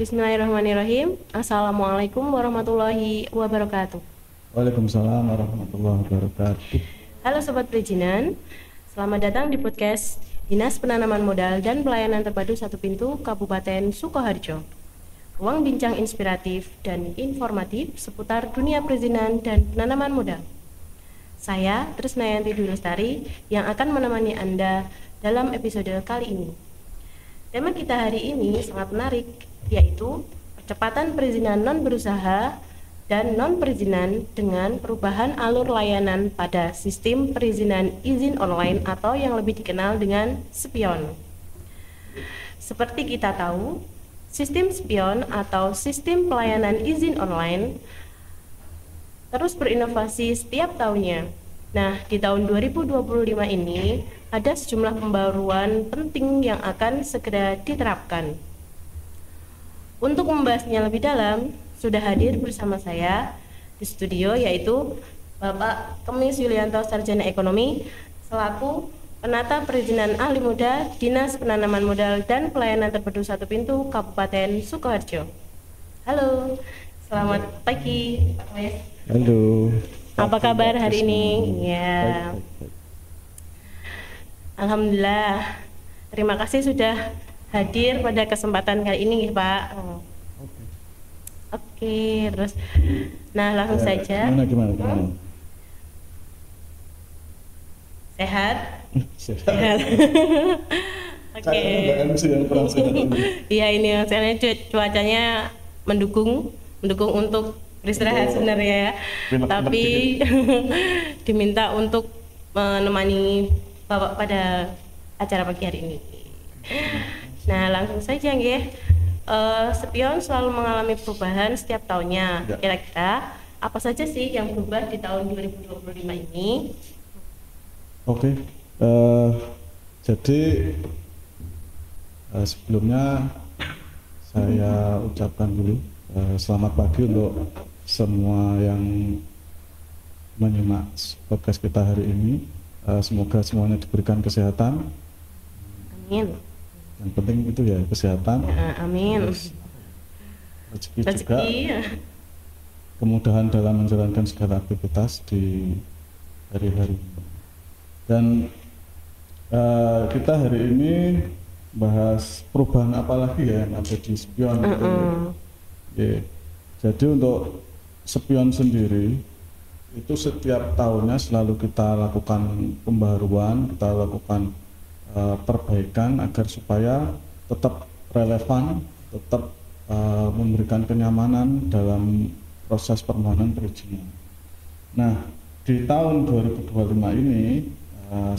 Bismillahirrahmanirrahim. Assalamualaikum warahmatullahi wabarakatuh. Waalaikumsalam warahmatullahi wabarakatuh. Halo Sobat Perizinan, selamat datang di podcast Dinas Penanaman Modal dan Pelayanan Terpadu Satu Pintu Kabupaten Sukoharjo. Ruang bincang inspiratif dan informatif seputar dunia perizinan dan penanaman modal. Saya Trisnayanti Dwi Lestari yang akan menemani Anda dalam episode kali ini. Tema kita hari ini sangat menarik, yaitu percepatan perizinan non-berusaha dan non-perizinan dengan perubahan alur layanan pada sistem perizinan izin online atau yang lebih dikenal dengan SPION. Seperti kita tahu, sistem SPION atau sistem pelayanan izin online terus berinovasi setiap tahunnya. Nah, di tahun 2025 ini ada sejumlah pembaruan penting yang akan segera diterapkan. Untuk membahasnya lebih dalam, sudah hadir bersama saya di studio yaitu Bapak Kemis Yulianto Sarjana Ekonomi selaku Penata Perizinan Ahli Muda Dinas Penanaman Modal dan Pelayanan Terpadu Satu Pintu Kabupaten Sukoharjo. Halo, selamat pagi Pak Kemis. Halo. Apa kabar hari ini? Ya. Baik. Alhamdulillah. Terima kasih sudah hadir pada kesempatan kali ini, Pak. Oke, terus nah langsung saja. Gimana? Sehat? Sehat. Oke. Iya, ini soalnya cuacanya mendukung untuk beristirahat sebenarnya ya. Tapi diminta untuk menemani Bapak pada acara pagi hari ini. Nah, langsung saja nggih. SPION selalu mengalami perubahan setiap tahunnya. Ya. Kira-kira apa saja sih yang berubah di tahun 2025 ini? Oke. Jadi sebelumnya saya ucapkan dulu selamat pagi untuk semua yang menyimak podcast kita hari ini. Semoga semuanya diberikan kesehatan. Amin. Yang penting itu ya kesehatan. Amin. Rezeki juga. Kemudahan dalam menjalankan segala aktivitas di hari-hari. Dan kita hari ini bahas perubahan apa lagi ya yang ada di SPION itu. Ya. Jadi untuk SPION sendiri itu setiap tahunnya selalu kita lakukan pembaruan, kita lakukan perbaikan agar supaya tetap relevan, tetap memberikan kenyamanan dalam proses permohonan perizinan. Nah, di tahun 2025 ini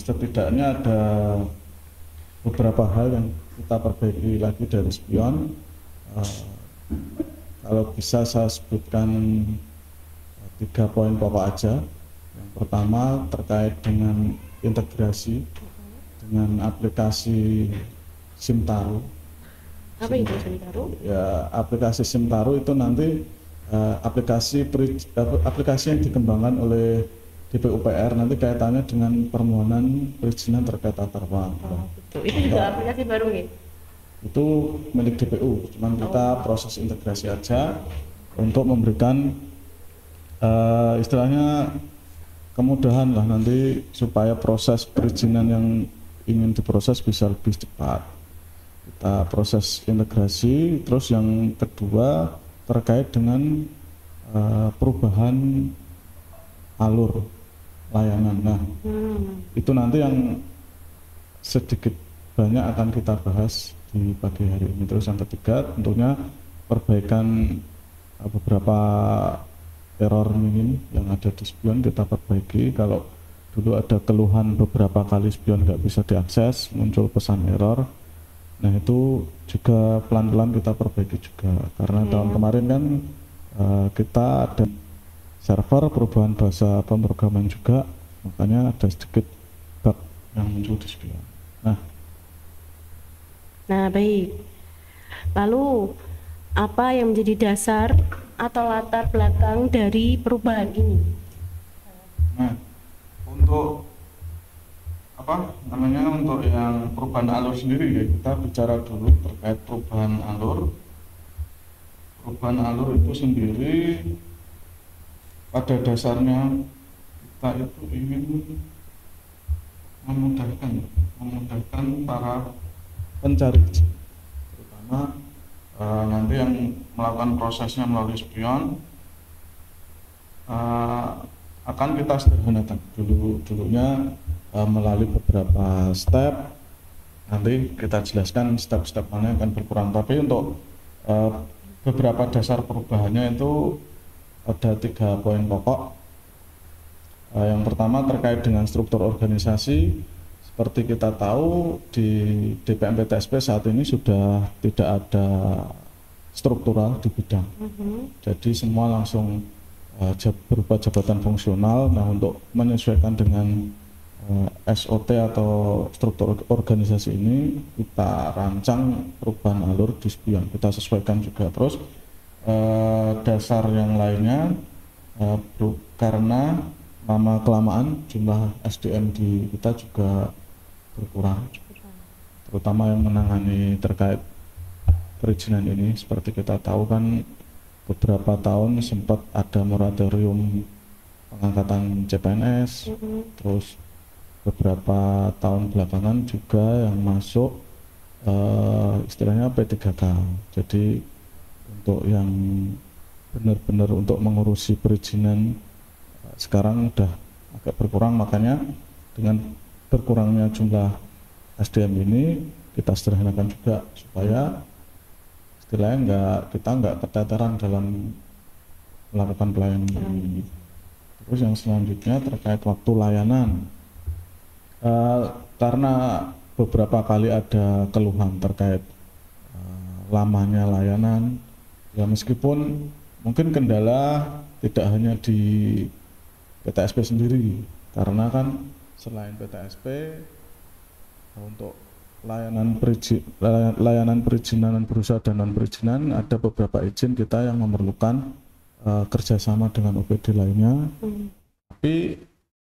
setidaknya ada beberapa hal yang kita perbaiki lagi dari SPION. Kalau bisa saya sebutkan 3 poin pokok aja. Yang pertama terkait dengan integrasi dengan aplikasi SIMTaru. Apa itu SIMTaru? Ya, aplikasi SIMTaru itu nanti aplikasi yang dikembangkan oleh DPUPR nanti kaitannya dengan permohonan perizinan terkait tata ruang. Itu juga aplikasi baru nih? Itu milik DPU, cuman kita proses integrasi aja untuk memberikan istilahnya kemudahan lah nanti supaya proses perizinan yang ingin diproses bisa lebih cepat. Kita proses integrasi. Terus yang kedua terkait dengan perubahan alur layanan. Nah, itu nanti yang sedikit banyak akan kita bahas di pagi hari ini. Terus yang ketiga tentunya perbaikan beberapa error minim yang ada di SPION kita perbaiki. Kalau dulu ada keluhan beberapa kali SPION nggak bisa diakses, muncul pesan error. Nah, itu juga pelan-pelan kita perbaiki juga. Karena tahun kemarin kan kita ada server perubahan bahasa pemrograman juga, makanya ada sedikit bug yang muncul di SPION. Nah, baik. Lalu apa yang menjadi dasar atau latar belakang dari perubahan ini? Nah, untuk untuk yang perubahan alur sendiri ya, kita bicara dulu terkait perubahan alur. perubahan alur itu sendiri pada dasarnya kita itu ingin memudahkan para pencari izin, terutama nanti yang melakukan prosesnya melalui spion akan kita sederhanakan dulunya melalui beberapa step. Nanti kita jelaskan step-step mana yang akan berkurang. Tapi untuk beberapa dasar perubahannya itu ada 3 poin pokok. Yang pertama terkait dengan struktur organisasi. Seperti kita tahu di DPM-PTSP saat ini sudah tidak ada struktural di bidang. Jadi semua langsung berupa jabatan fungsional. Nah, untuk menyesuaikan dengan SOT atau struktur organisasi ini kita rancang perubahan alur di spion, kita sesuaikan juga. Terus dasar yang lainnya karena lama kelamaan jumlah SDM di kita juga berkurang, terutama yang menangani terkait perizinan ini. Seperti kita tahu kan beberapa tahun sempat ada moratorium pengangkatan CPNS, terus beberapa tahun belakangan juga yang masuk istilahnya P3K. Jadi untuk yang benar-benar untuk mengurusi perizinan sekarang udah agak berkurang, makanya dengan berkurangnya jumlah SDM ini kita sederhanakan juga supaya istilahnya kita nggak keteteran dalam melakukan pelayanan ini. Terus yang selanjutnya terkait waktu layanan. Karena beberapa kali ada keluhan terkait lamanya layanan, ya meskipun mungkin kendala tidak hanya di PTSP sendiri, karena kan selain PTSP untuk layanan perizinan berusaha dan non perizinan ada beberapa izin kita yang memerlukan kerjasama dengan OPD lainnya. Tapi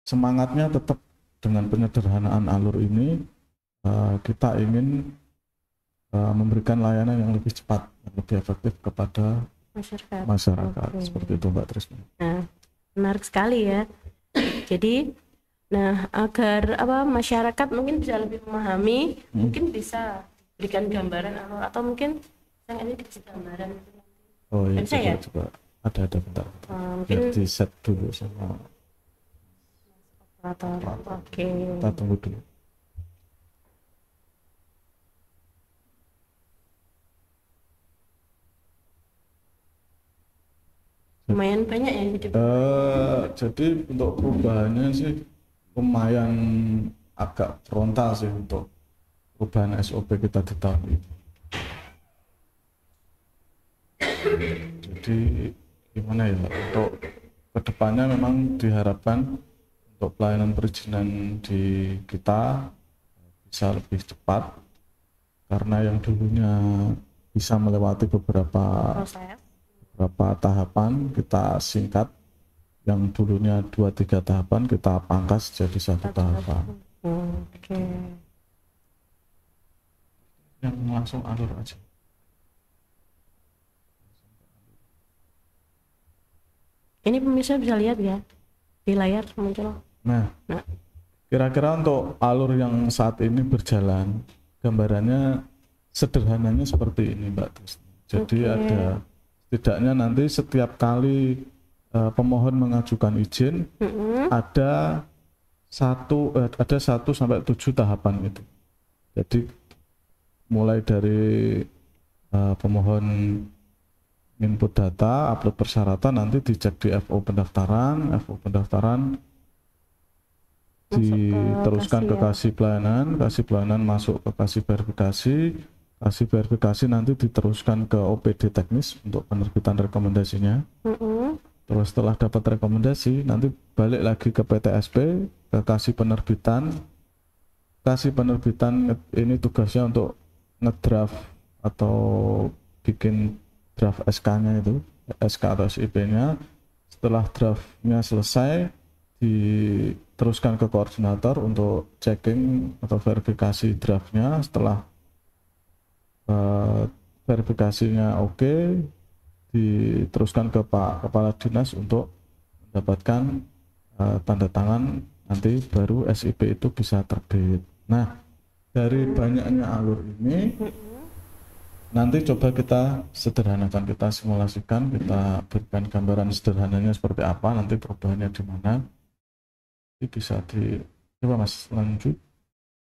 semangatnya tetap dengan penyederhanaan alur ini, kita ingin memberikan layanan yang lebih cepat, yang lebih efektif kepada masyarakat. Seperti itu Mbak Trisna. Nah, menarik sekali ya. Jadi, agar masyarakat mungkin bisa lebih memahami, mungkin bisa berikan gambaran alur, atau mungkin yang ini dikasih gambaran. Oh iya, coba ada bentar. Mungkin di set dulu sama operator. Oke. Kita tunggu dulu. Lumayan banyak ya jadi untuk perubahannya sih lumayan agak frontal sih untuk perubahan SOP kita di tahun ini. Jadi gimana ya, untuk kedepannya memang diharapkan untuk pelayanan perizinan di kita bisa lebih cepat, karena yang dulunya bisa melewati beberapa tahapan kita singkat, yang dulunya 2-3 tahapan kita pangkas jadi 1 tahapan. Oke. Yang langsung alur aja. Ini pemirsa bisa lihat ya di layar muncul. Nah, kira-kira untuk alur yang saat ini berjalan, gambarannya sederhananya seperti ini Mbak Trisna. Jadi ada setidaknya nanti setiap kali pemohon mengajukan izin ada 1 sampai 7 tahapan itu. Jadi mulai dari pemohon input data, upload persyaratan, nanti dicek di FO pendaftaran diteruskan ke kasih pelayanan masuk ke kasih verifikasi nanti diteruskan ke OPD teknis untuk penerbitan rekomendasinya. Terus setelah dapat rekomendasi nanti balik lagi ke PTSP, ke kasih penerbitan ini tugasnya untuk ngedraft atau bikin draft SK-nya itu, SK atau SIP-nya. Setelah draftnya selesai diteruskan ke koordinator untuk checking atau verifikasi draftnya. Setelah verifikasinya oke, diteruskan ke Pak Kepala Dinas untuk mendapatkan tanda tangan, nanti baru SIP itu bisa terbit. Nah, dari banyaknya alur ini nanti coba kita sederhanakan, kita simulasikan, kita berikan gambaran sederhananya seperti apa, nanti perubahannya di mana. Ini bisa coba Mas lanjut.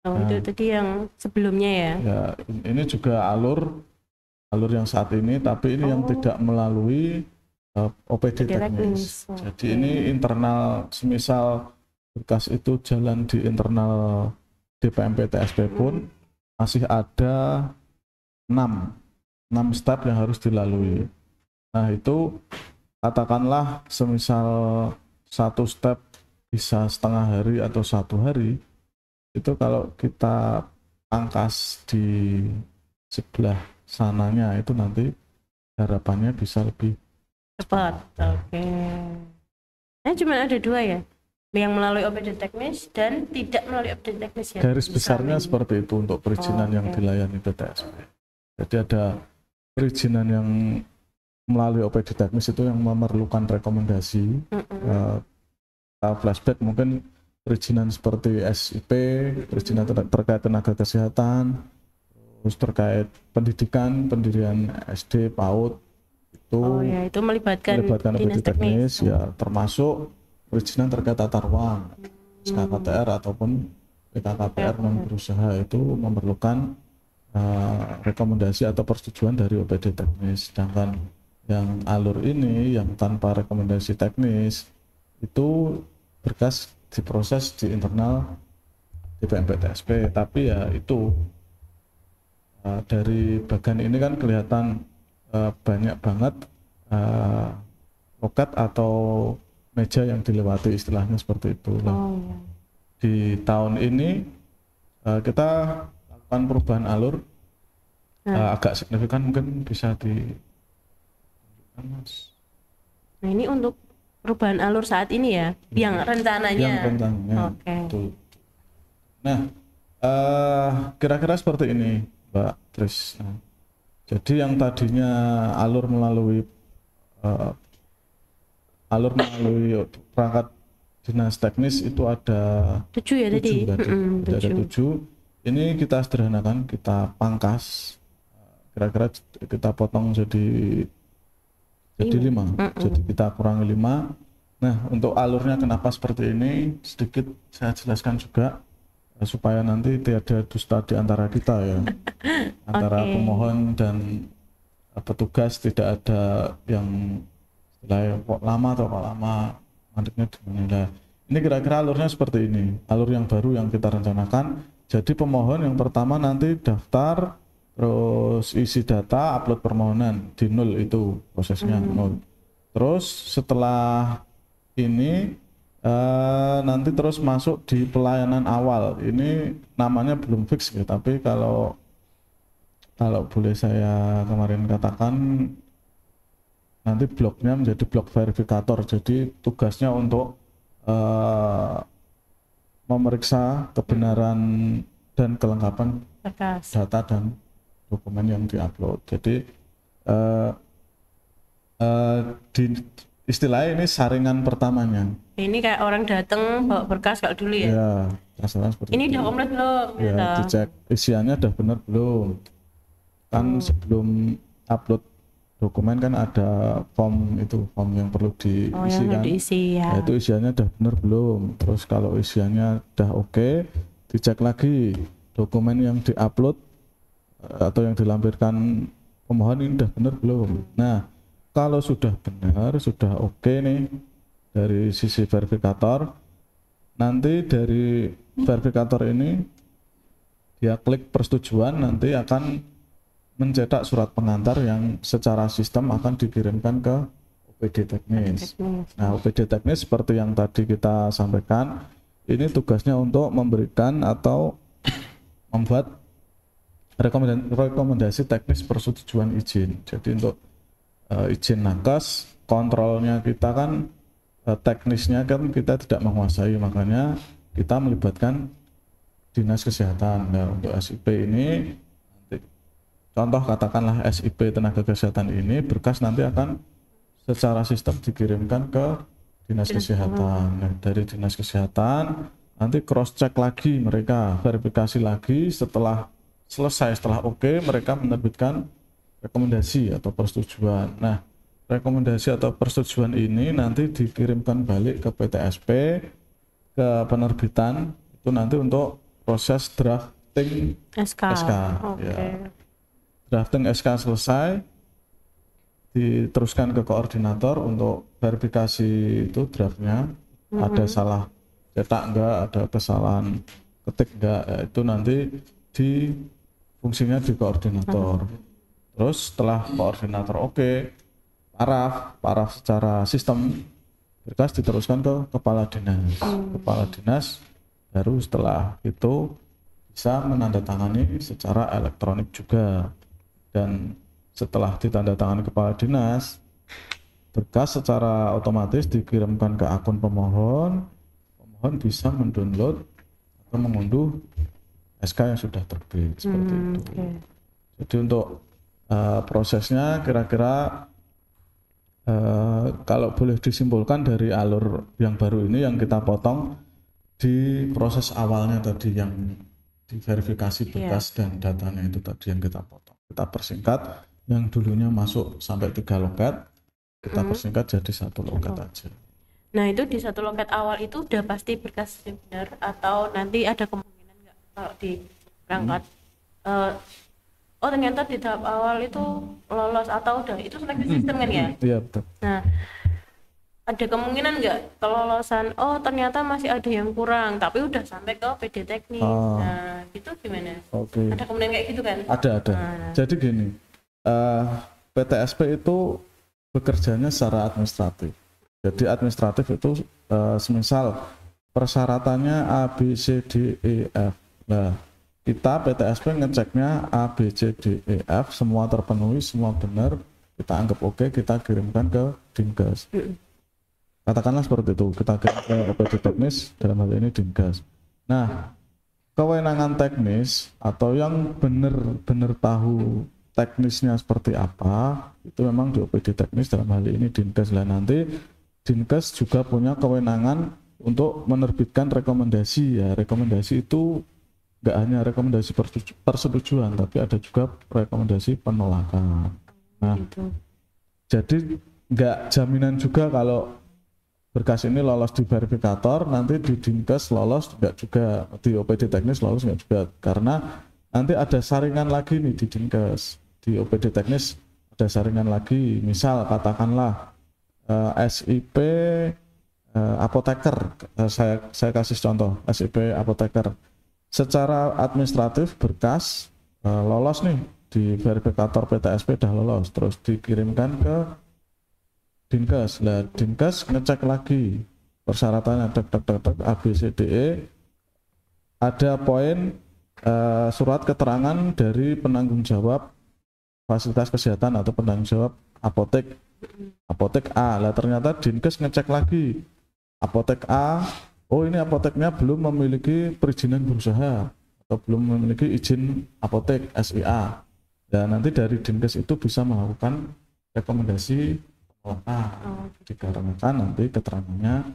Itu tadi yang sebelumnya ya. Ya, ini juga alur yang saat ini, tapi ini yang tidak melalui OPD teknis. Jadi ini internal, semisal berkas itu jalan di internal DPMP TSP pun masih ada 6 step yang harus dilalui. Nah, itu katakanlah semisal satu step bisa setengah hari atau 1 hari, itu kalau kita pangkas di sebelah sananya itu nanti harapannya bisa lebih cepat. Oke. Nah, cuma ada 2 ya, yang melalui OPD teknis dan tidak melalui OPD teknis ya. Garis besarnya seperti itu untuk perizinan yang dilayani PTSP. Jadi ada perizinan yang melalui OPD teknis itu yang memerlukan rekomendasi. Flashback mungkin perizinan seperti SIP, perizinan terkait tenaga kesehatan, terus terkait pendidikan, pendirian SD, PAUD, itu melibatkan OPD teknis ya, termasuk perizinan terkait tata ruang, SKKTR ataupun PKKPR non berusaha, itu memerlukan rekomendasi atau persetujuan dari OPD teknis. Sedangkan yang alur ini yang tanpa rekomendasi teknis itu berkas diproses di internal DPMP TSP, tapi ya itu dari bagian ini kan kelihatan banyak banget loket atau meja yang dilewati, istilahnya seperti itu. Di tahun ini kita lakukan perubahan alur agak signifikan, mungkin bisa ditunjukkan Mas. Nah, ini untuk perubahan alur saat ini ya, yang rencananya. Betul. Nah, kira-kira seperti ini Mbak Tris. Nah, jadi yang tadinya alur melalui perangkat dinas teknis itu ada 7 ya tadi. Ada 7. Ini kita sederhanakan, kita pangkas, kira-kira kita potong jadi 5. Jadi kita kurangi 5. Nah, untuk alurnya kenapa seperti ini sedikit saya jelaskan juga supaya nanti tidak ada dusta di antara kita ya. Antara pemohon dan petugas, tidak ada yang istilahnya kok lama atau kok lama mandeknya di mana. Ini kira-kira alurnya seperti ini. Alur yang baru yang kita rencanakan. Jadi pemohon yang pertama nanti daftar, terus isi data, upload permohonan di 0, itu prosesnya 0. Terus setelah ini nanti terus masuk di pelayanan awal. Ini namanya belum fix ya, tapi kalau boleh saya kemarin katakan, nanti bloknya menjadi blok verifikator. Jadi tugasnya untuk memeriksa kebenaran dan kelengkapan data dan dokumen yang diupload. Jadi di istilahnya ini saringan pertamanya. Ini kayak orang datang bawa berkas kalau dulu ya. Ya, seperti ini udah komplit belum? Ya, dicek isiannya udah benar belum. Kan sebelum upload dokumen kan ada form yang perlu diisi kan. Ya. Itu isiannya udah benar belum. Terus kalau isiannya udah oke, dicek lagi dokumen yang diupload atau yang dilampirkan pemohon ini udah benar belum. Nah, kalau sudah benar, sudah oke nih dari sisi verifikator, nanti dari verifikator ini dia klik persetujuan, nanti akan mencetak surat pengantar yang secara sistem akan dikirimkan ke OPD teknis. Nah, OPD teknis seperti yang tadi kita sampaikan, ini tugasnya untuk memberikan atau membuat rekomendasi teknis persetujuan izin. Jadi untuk izin nakes, kontrolnya kita kan teknisnya kan kita tidak menguasai, makanya kita melibatkan dinas kesehatan. Nah, untuk SIP ini nanti contoh katakanlah SIP tenaga kesehatan ini, berkas nanti akan secara sistem dikirimkan ke dinas kesehatan. Nah, dari dinas kesehatan nanti cross check lagi, mereka verifikasi lagi, setelah selesai, setelah oke, mereka menerbitkan rekomendasi atau persetujuan. Nah, rekomendasi atau persetujuan ini nanti dikirimkan balik ke PTSP, ke penerbitan, itu nanti untuk proses drafting SK. Ya. Drafting SK selesai, diteruskan ke koordinator untuk verifikasi itu draftnya, ada salah cetak enggak, ada kesalahan ketik enggak, ya, itu nanti fungsinya di koordinator. Terus setelah koordinator oke, paraf secara sistem, berkas diteruskan ke kepala dinas. Kepala dinas baru setelah itu bisa menandatangani secara elektronik juga, dan setelah ditandatangani kepala dinas, berkas secara otomatis dikirimkan ke akun pemohon bisa mendownload atau mengunduh SK yang sudah terbit, seperti itu. Jadi untuk prosesnya kira-kira kalau boleh disimpulkan dari alur yang baru ini yang kita potong di proses awalnya tadi, yang diverifikasi berkas dan datanya itu tadi yang kita potong, kita persingkat. Yang dulunya masuk sampai 3 loket, kita persingkat jadi 1 loket aja. Nah, itu di 1 loket awal itu udah pasti berkasnya benar, atau nanti ada kemungkinan nggak kalau di berangkat oh ternyata di tahap awal itu lolos, atau udah itu seleksi sistem kan ya? Iya, betul. Nah, ada kemungkinan nggak kelolosan, oh ternyata masih ada yang kurang tapi udah sampai ke PD teknis. Nah, itu gimana? Ada kemungkinan kayak gitu kan? Ada. Jadi gini, PTSP itu bekerjanya secara administratif. Jadi administratif itu semisal persyaratannya A, B, C, D, E, F. Nah, kita PTSP ngeceknya A, B, C, D, E, F, semua terpenuhi, semua benar, kita anggap oke, kita kirimkan ke Dinkes. Katakanlah seperti itu, kita kirim ke OPD teknis, dalam hal ini Dinkes. Nah, kewenangan teknis atau yang benar-benar tahu teknisnya seperti apa, itu memang di OPD teknis, dalam hal ini Dinkes. Lah nanti Dinkes juga punya kewenangan untuk menerbitkan rekomendasi. Ya, rekomendasi itu nggak hanya rekomendasi persetujuan, tapi ada juga rekomendasi penolakan. Nah, jadi nggak jaminan juga kalau berkas ini lolos di verifikator, nanti di Dinkes lolos nggak juga, di OPD teknis lolos nggak juga, karena nanti ada saringan lagi nih di Dinkes. Di OPD teknis ada saringan lagi, misal katakanlah SIP apoteker, saya kasih contoh SIP apoteker, secara administratif berkas lolos nih di verifikator PTSP, udah lolos, terus dikirimkan ke Dinkes. Nah, Dinkes ngecek lagi persyaratannya, A, B, C, D, E, ada poin surat keterangan dari penanggung jawab fasilitas kesehatan atau penanggung jawab apotek A. Lah ternyata Dinkes ngecek lagi apotek A, oh ini apoteknya belum memiliki perizinan berusaha atau belum memiliki izin apotek SIA. Dan nanti dari Dinkes itu bisa melakukan rekomendasi penolakan, dikarenakan nanti keterangannya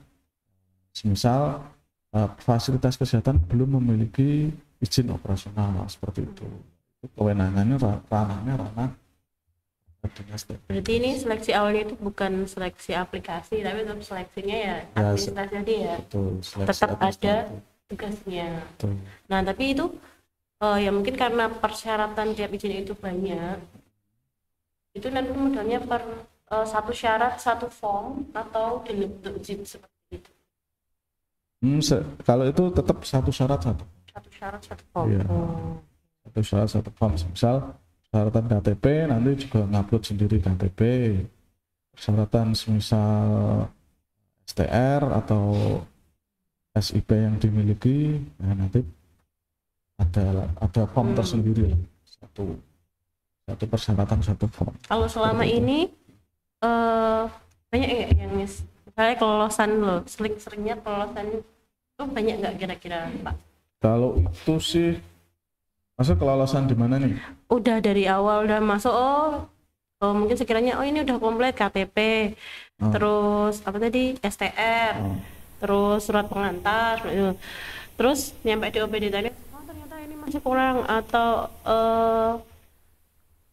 semisal fasilitas kesehatan belum memiliki izin operasional, seperti itu. Kewenangannya ranahnya ranah dinas teknis. Berarti ini seleksi awalnya itu bukan seleksi aplikasi, tapi tetap seleksinya ya administrasi tadi ya. Betul, tetap ada tugasnya. Betul. Nah, tapi itu ya mungkin karena persyaratan tiap izin itu banyak, itu nanti modelnya per satu syarat satu form atau bentuk izin seperti itu. Kalau itu tetap satu syarat satu form. Iya. Satu syarat satu form. Misal persyaratan KTP nanti juga ngupload sendiri KTP. Persyaratan semisal STR atau SIP yang dimiliki, nah nanti ada form tersendiri, satu persyaratan satu form. Kalau selama ini banyak ya yang misalnya kelolosan loh, seringnya kelolosan itu banyak nggak kira-kira Pak? Kalau itu sih Masuk kelolosan di mana nih? Udah dari awal udah masuk, mungkin sekiranya ini udah komplit KTP, terus apa tadi STR, terus surat pengantar gitu. Terus nyampe di OPD tadi, ternyata ini masih kurang, atau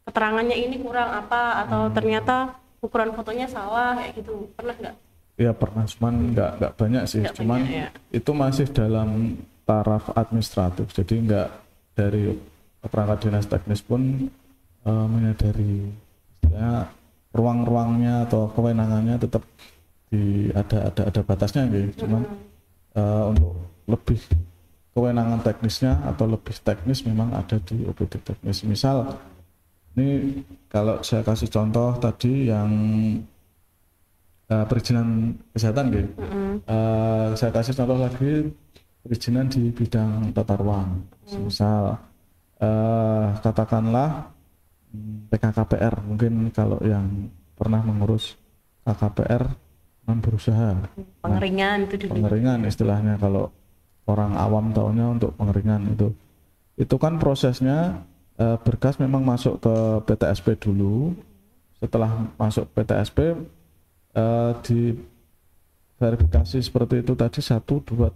keterangannya ini kurang apa, atau ternyata ukuran fotonya salah kayak gitu. Pernah nggak? Ya pernah, cuman nggak banyak sih, Nggak cuman banyak, ya. itu masih dalam taraf administratif, jadi nggak dari perangkat dinas teknis pun menyadari istilahnya ruang-ruangnya atau kewenangannya tetap ada batasnya gitu. Cuman untuk lebih kewenangan teknisnya atau lebih teknis memang ada di OPD teknis. Misal ini kalau saya kasih contoh tadi yang perizinan kesehatan gitu. Saya kasih contoh lagi perizinan di bidang tata ruang. Misal katakanlah PKKPR, mungkin kalau yang pernah mengurus KKPR non berusaha. Pengeringan itu dulu. Pengeringan istilahnya, kalau orang awam taunya untuk pengeringan itu. Itu kan prosesnya berkas memang masuk ke PTSP dulu. Setelah masuk PTSP di verifikasi seperti itu tadi 1, 2,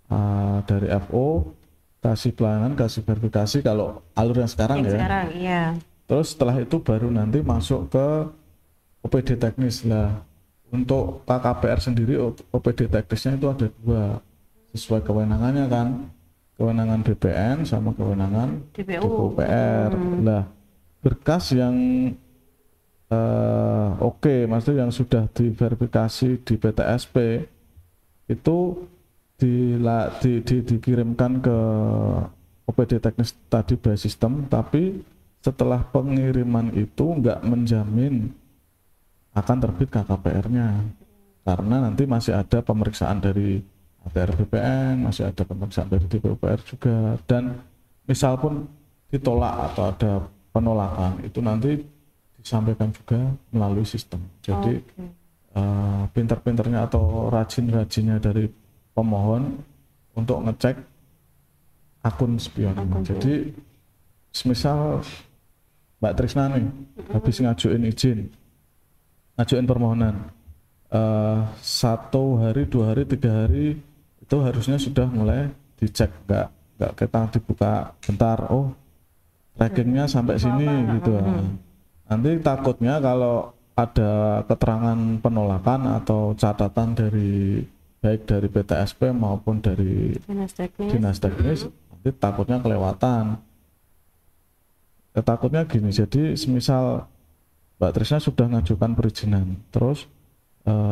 3 dari FO, kasih pelayanan, kasih verifikasi kalau alur yang sekarang ya. Sekarang, iya. Terus setelah itu baru nanti masuk ke OPD teknis lah. Untuk KKPR sendiri OPD teknisnya itu ada 2 sesuai kewenangannya kan, kewenangan BPN sama kewenangan DPUPR. Lah berkas yang oke, maksudnya yang sudah diverifikasi di PTSP itu dikirimkan ke OPD teknis tadi by sistem, tapi setelah pengiriman itu nggak menjamin akan terbit KKPR-nya, karena nanti masih ada pemeriksaan dari ATR BPN, masih ada pemeriksaan dari DPUPR juga, dan misal pun ditolak atau ada penolakan itu nanti disampaikan juga melalui sistem. Jadi pinter-pinternya atau rajin-rajinnya dari pemohon untuk ngecek akun spion. Jadi semisal Mbak Trisna nih habis ngajuin permohonan 1 hari, 2 hari, 3 hari itu harusnya sudah mulai dicek, nggak kita dibuka bentar, trackingnya sampai sini gitu. Nanti takutnya kalau ada keterangan penolakan atau catatan dari baik dari PTSP maupun dari dinas teknis, nanti takutnya kelewatan. Takutnya gini, jadi semisal Mbak Trisna sudah ngajukan perizinan, terus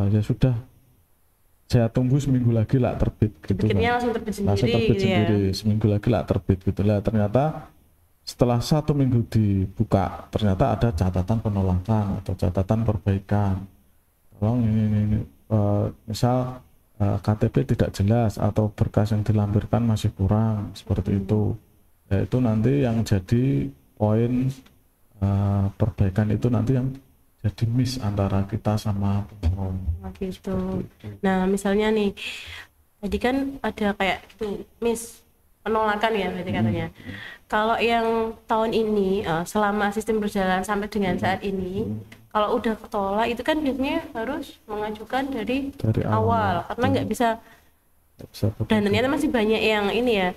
ya sudah, saya tunggu seminggu lagi lah terbit gitu kan. Langsung terbit sendiri, sendiri. Seminggu lagi lah terbit gitu lah. Ternyata setelah 1 minggu dibuka, ternyata ada catatan penolakan atau catatan perbaikan. Tolong ini misal KTP tidak jelas atau berkas yang dilampirkan masih kurang seperti itu. Ya, itu nanti yang jadi poin perbaikan itu nanti yang jadi miss antara kita sama pemohon. Gitu. Nah, misalnya nih, tadi kan ada kayak gitu miss penolakan ya berarti katanya. Kalau yang tahun ini selama sistem berjalan sampai dengan saat ini, kalau udah ketolak itu kan biasanya harus mengajukan dari awal karena nggak bisa. Dan ternyata masih banyak yang ini ya,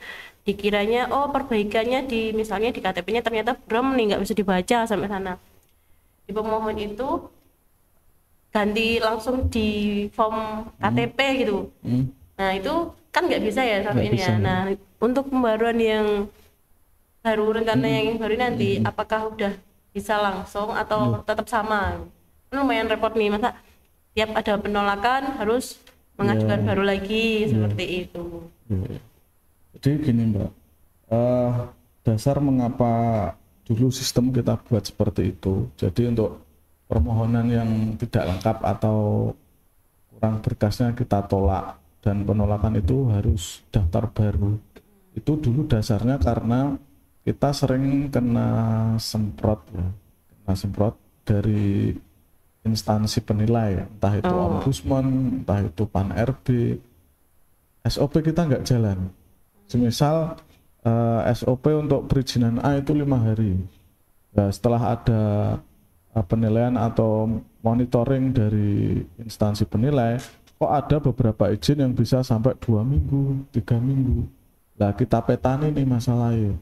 dikiranya perbaikannya di misalnya di KTP-nya ternyata belum nih, nggak bisa dibaca sampai sana. Di pemohon itu ganti langsung di form KTP gitu. Nah itu kan nggak bisa ya sampai ini ya. Nah untuk pembaruan yang baru, rencana yang baru nanti, apakah udah bisa langsung atau tetap sama? Lumayan repot nih, masa tiap ada penolakan harus mengajukan baru lagi seperti itu. Jadi gini Mbak, dasar mengapa dulu sistem kita buat seperti itu. Jadi untuk permohonan yang tidak lengkap atau kurang berkasnya kita tolak, dan penolakan itu harus daftar baru. Itu dulu dasarnya karena kita sering kena semprot dari instansi penilai, entah itu Ombudsman, entah itu Pan RB. SOP kita nggak jalan. Semisal SOP untuk perizinan A itu 5 hari. Nah, setelah ada penilaian atau monitoring dari instansi penilai, kok ada beberapa izin yang bisa sampai 2 minggu, 3 minggu. Nah, kita petani nih masalahnya.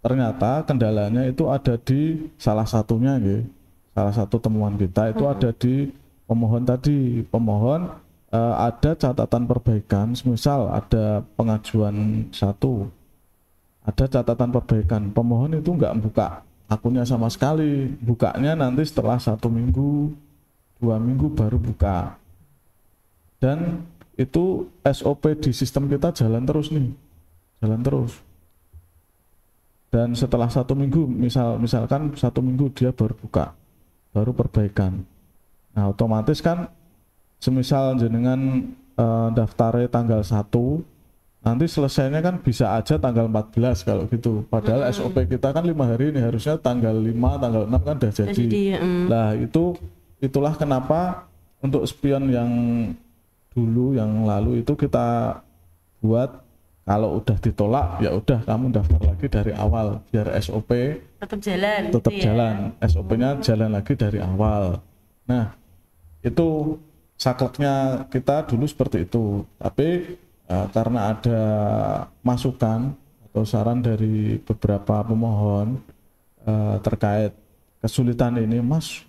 Ternyata kendalanya itu ada di salah satunya, ya. Salah satu temuan kita itu ada di pemohon tadi. Pemohon ada catatan perbaikan, misal ada pengajuan 1, ada catatan perbaikan, pemohon itu nggak buka akunnya sama sekali, bukanya nanti setelah 1 minggu, 2 minggu baru buka. Dan itu SOP di sistem kita jalan terus nih, jalan terus. Dan setelah 1 minggu, misalkan 1 minggu dia baru buka, baru perbaikan. Nah, otomatis kan semisal jenengan daftarnya tanggal 1, nanti selesainya kan bisa aja tanggal 14 kalau gitu. Padahal SOP kita kan 5 hari ini, harusnya tanggal 5, tanggal 6 kan udah jadi. Nah, itulah kenapa untuk spion yang dulu yang lalu itu kita buat kalau udah ditolak ya udah kamu daftar lagi dari awal biar SOP tetap jalan. SOP-nya jalan lagi dari awal. Nah, itu sakleknya kita dulu seperti itu. Tapi karena ada masukan atau saran dari beberapa pemohon terkait kesulitan ini, Mas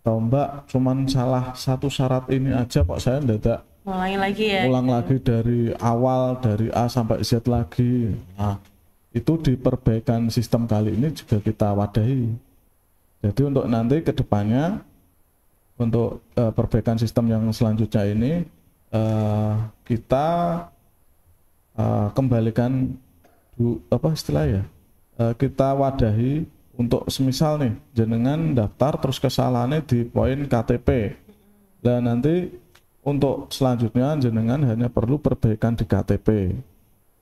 atau Mbak, cuman salah satu syarat ini aja kok saya mendadak ulang lagi dari awal, dari A sampai Z lagi. Nah, itu di perbaikan sistem kali ini juga kita wadahi. Jadi untuk nanti ke depannya, untuk perbaikan sistem yang selanjutnya ini kita kembalikan kita wadahi untuk semisal nih jenengan daftar terus kesalahannya di poin KTP. Dan nanti untuk selanjutnya jenengan hanya perlu perbaikan di KTP.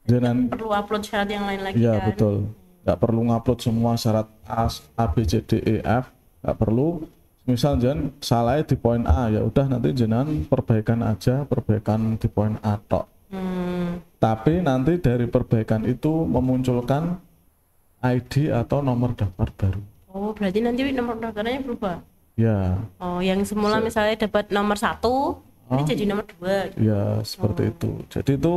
Jenengan perlu upload syarat yang lain lagi. Iya, kan? Betul. Nggak perlu ngupload semua syarat A, B, C, D, E, F. Nggak perlu. Misal jenengan salahnya di poin A, ya udah nanti jenengan perbaikan aja, perbaikan di poin A tok. Tapi nanti dari perbaikan itu memunculkan ID atau nomor daftar baru. Oh, berarti nanti nomor daftarnya berubah? Ya. Oh, yang semula misalnya dapat nomor 1, ini jadi nomor 2. Ya, seperti itu. Jadi itu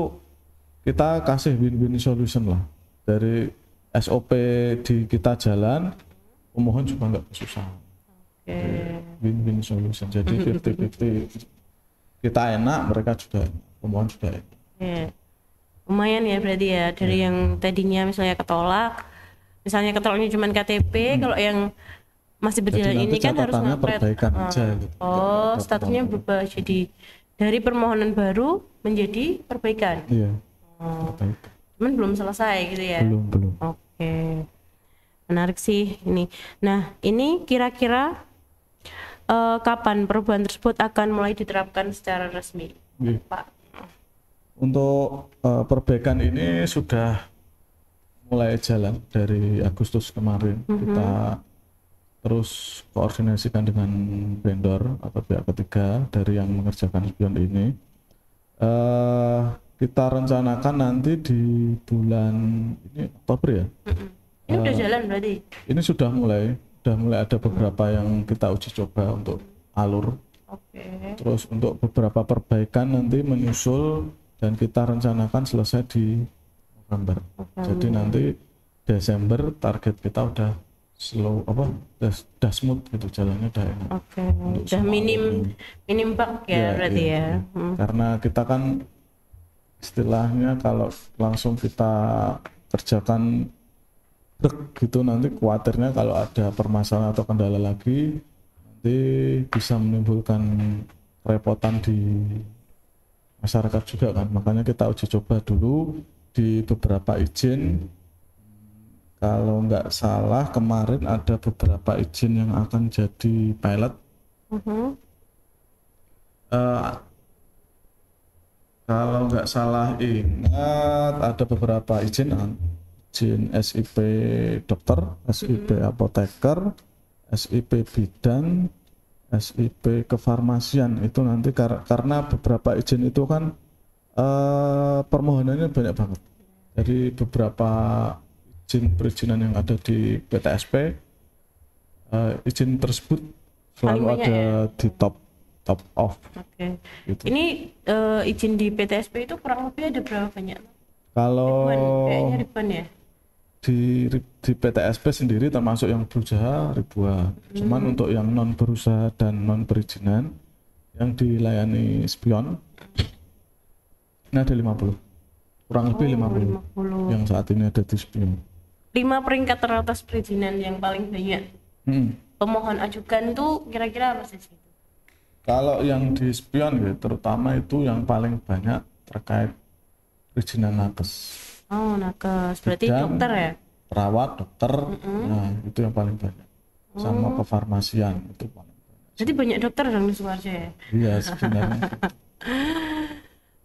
kita kasih win-win solution lah. Dari SOP di kita jalan, pemohon juga nggak kesusahan. Win-win solution. Jadi 50-50. Kita enak, mereka juga enak. Pemohon juga enak. Lumayan ya berarti ya, dari yang tadinya misalnya ketolak, ketolaknya cuma KTP, kalau yang masih berjalan ini kan harus perbaikan aja gitu. Oh, statusnya berubah jadi dari permohonan baru menjadi perbaikan. Iya. Perbaikan. Cuman belum selesai gitu ya. Belum. Oke. Menarik sih ini. Nah, ini kira-kira kapan perubahan tersebut akan mulai diterapkan secara resmi, Pak? Untuk perbaikan ini sudah mulai jalan dari Agustus kemarin. Kita terus koordinasikan dengan vendor atau pihak ketiga dari yang mengerjakan spion ini. Kita rencanakan nanti di bulan ini Oktober ya. Ini udah jalan berarti? Ini sudah mulai ada beberapa yang kita uji coba untuk alur. Terus untuk beberapa perbaikan nanti menyusul dan kita rencanakan selesai di November. Jadi nanti Desember target kita udah smooth gitu, jalannya udah enak. Udah minim bug ya berarti ya. Karena kita kan istilahnya kalau langsung kita kerjakan gitu nanti khawatirnya kalau ada permasalahan atau kendala lagi nanti bisa menimbulkan kerepotan di masyarakat juga kan. Makanya kita uji coba dulu di beberapa izin. Kalau nggak salah kemarin ada beberapa izin yang akan jadi pilot. Kalau nggak salah ingat ada beberapa izin SIP dokter, SIP apoteker, SIP bidan, SIP kefarmasian. Itu nanti karena beberapa izin itu kan permohonannya banyak banget. Dari beberapa izin perizinan yang ada di PTSP, izin tersebut selalu Paling banyak ada ya? di top off Oke. gitu. Ini izin di PTSP itu kurang lebih ada berapa banyak? Kalau Ribuan, kayaknya ribuan ya. di PTSP sendiri termasuk yang berusaha ribuan. Cuman untuk yang non berusaha dan non perizinan yang dilayani spion ini ada 50. Kurang lebih 50 50. yang saat ini ada di spion. 5 peringkat teratas perizinan yang paling banyak pemohon ajukan tuh kira-kira apa sih? Kalau yang di spion ya, terutama itu yang paling banyak terkait perizinan nakes. Oh, nakes. Berarti Bidang dokter ya? perawat, dokter, nah itu yang paling banyak. Sama kefarmasian itu paling banyak. Jadi banyak dokter dong di Sukoharjo ya? Iya sebenarnya.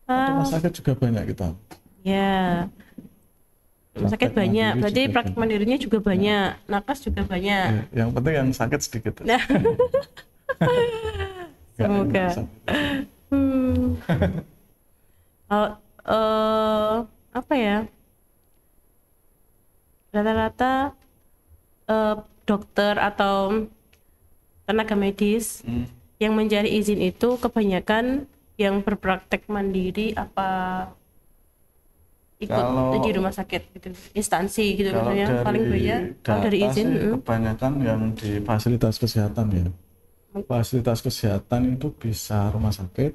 Rumah sakit juga banyak kita. Ya. Rumah sakit Praktek banyak. mandiri Berarti juga praktek mandirinya juga banyak. Nakes juga banyak. Ya, yang penting yang sakit sedikit. Nah, semoga. Hmm. Oh, apa ya? Rata-rata dokter atau tenaga medis yang mencari izin itu kebanyakan yang berpraktek mandiri apa ikut Kalau- di rumah sakit gitu, instansi gitu Kalau misalnya dari paling banyak kalau dari data izin. sih kebanyakan yang di fasilitas kesehatan ya. Fasilitas kesehatan itu bisa rumah sakit,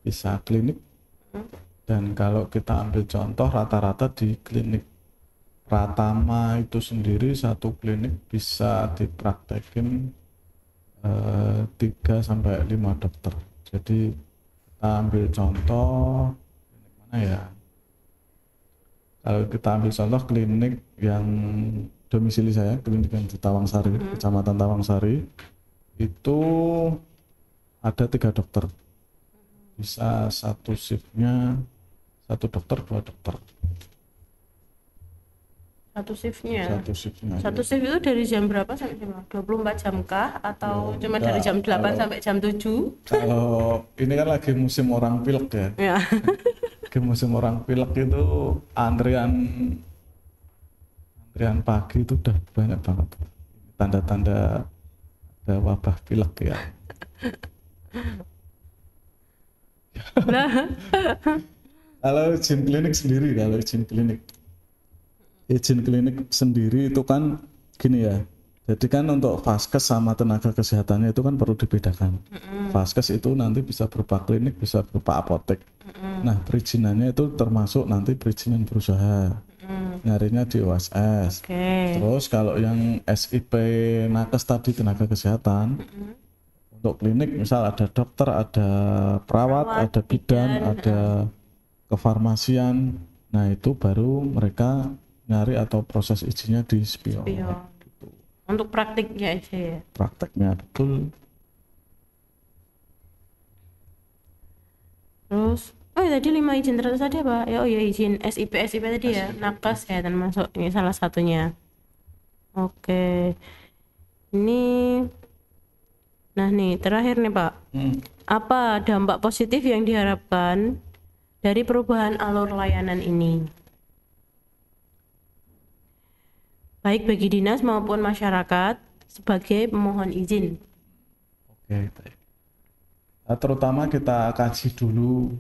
bisa klinik, dan kalau kita ambil contoh rata-rata di klinik Pratama itu sendiri satu klinik bisa dipraktekin 3 sampai 5 dokter. Jadi kita ambil contoh klinik mana ya? Kalau kita ambil contoh klinik yang domisili saya, klinik yang di Tawangsari, Kecamatan Tawangsari, itu ada 3 dokter. Bisa satu shiftnya 1 dokter, 2 dokter. Satu shiftnya. Satu shiftnya. Satu shift itu dari jam berapa sampai jam berapa? 24 jam kah atau cuma dari jam 8 sampai jam 7? Kalau ini kan lagi musim orang pilek ya. Ya. Lagi musim orang pilek itu antrian pagi itu udah banyak banget. Tanda-tanda ada wabah pilek ya. Nah, Kalau izin klinik sendiri itu kan gini ya. Jadi kan untuk vaskes sama tenaga kesehatannya itu kan perlu dibedakan. Vaskes itu nanti bisa berupa klinik, bisa berupa apotek. Nah, perizinannya itu termasuk nanti perizinan berusaha. Nyarinya di OSS. oke. Terus kalau yang SIP nakes tadi tenaga kesehatan, untuk klinik misal ada dokter, ada perawat, ada bidan, ada kefarmasian. Nah, itu baru mereka nyari atau proses izinnya di spion. Spion. Untuk praktiknya aja ya. Prakteknya betul. Terus, oh ya, tadi 5 izin teratas tadi apa? Ya, oh ya izin SIP tadi ya, nakes ya termasuk ini salah satunya. Oke. Ini, nah nih terakhir nih Pak, apa dampak positif yang diharapkan dari perubahan alur layanan ini? Baik bagi dinas maupun masyarakat sebagai pemohon izin. Oke, baik. Nah, terutama kita kaji dulu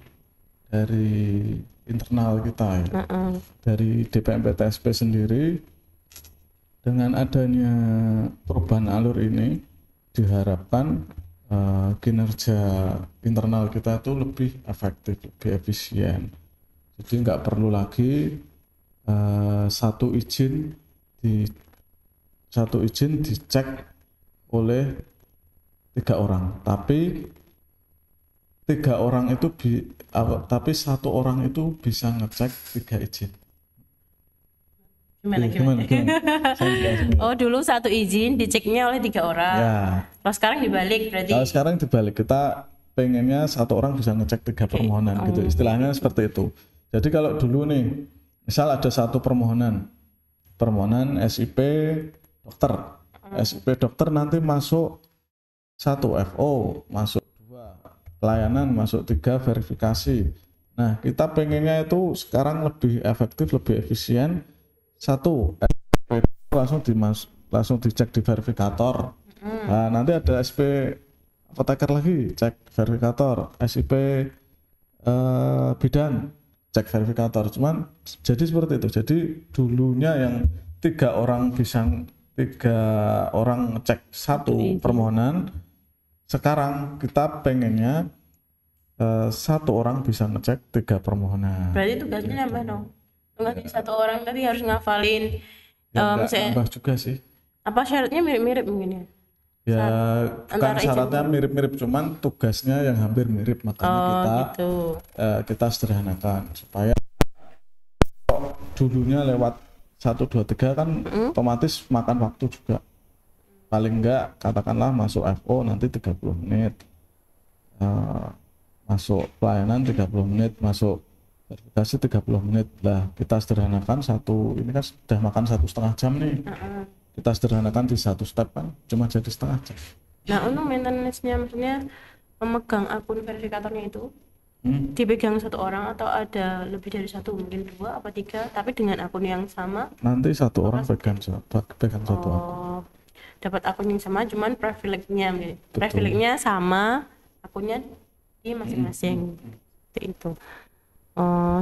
dari internal kita ya. Dari DPM PTSP sendiri, dengan adanya perubahan alur ini diharapkan kinerja internal kita itu lebih efektif, lebih efisien. Jadi nggak perlu lagi satu izin dicek oleh 3 orang, tapi 3 orang itu tapi 1 orang itu bisa ngecek 3 izin. Gimana? Saya jelasin. Oh, dulu satu izin diceknya oleh 3 orang. Ya, Kalau sekarang dibalik berarti. kalau sekarang dibalik, kita pengennya 1 orang bisa ngecek 3 permohonan gitu, istilahnya seperti itu. Jadi kalau dulu nih, misal ada 1 permohonan SIP dokter, SIP dokter nanti masuk 1 FO, masuk 2 pelayanan, masuk 3 verifikasi. Nah, kita pengennya itu sekarang lebih efektif, lebih efisien. Satu, langsung dicek di verifikator. Nah, nanti ada SP apoteker lagi, cek verifikator. SIP bidan, cek verifikator. Cuman jadi seperti itu. Jadi dulunya yang tiga orang ngecek satu permohonan, sekarang kita pengennya satu orang bisa ngecek 3 permohonan. Berarti tugasnya nambah dong. Tugasnya satu orang tadi harus ngafalin. Misalnya nambah juga sih. Apa syaratnya mirip-mirip mungkin ya? Ya bukan syaratnya mirip-mirip, cuman tugasnya yang hampir mirip, makanya kita sederhanakan supaya dulunya lewat 1, 2, 3 kan otomatis makan waktu juga. Paling enggak katakanlah masuk FO nanti 30 menit. Masuk pelayanan 30 menit, masuk verifikasi 30 menit. Lah kita sederhanakan ini kan sudah makan 1,5 jam nih. Kita sederhanakan di satu step kan cuma jadi setengah jam. Nah, untuk maintenance-nya maksudnya memegang akun verifikatornya itu dipegang satu orang atau ada lebih dari satu, mungkin 2 apa 3, tapi dengan akun yang sama? Nanti satu orang pegang satu akun. Dapat akun yang sama, cuman privilege-nya sama, akunnya di masing-masing. Seperti itu.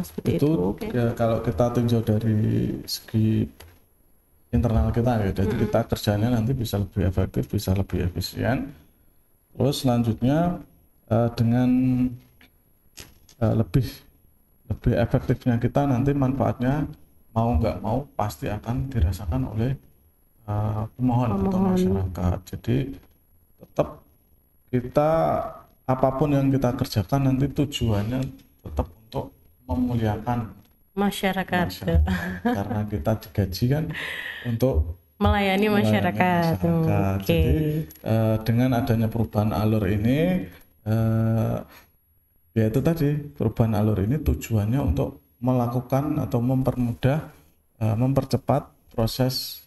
Seperti itu. Okay. Ya, kalau kita tinjau dari segi internal kita ya, jadi kita kerjanya nanti bisa lebih efektif, bisa lebih efisien. Terus selanjutnya dengan lebih efektifnya kita nanti manfaatnya mau nggak mau pasti akan dirasakan oleh pemohon atau masyarakat. Jadi tetap kita apapun yang kita kerjakan nanti tujuannya tetap untuk memuliakan masyarakat. Karena kita digaji kan untuk melayani masyarakat. Okay. Jadi dengan adanya perubahan alur ini ya itu tadi, perubahan alur ini tujuannya untuk melakukan atau mempermudah mempercepat proses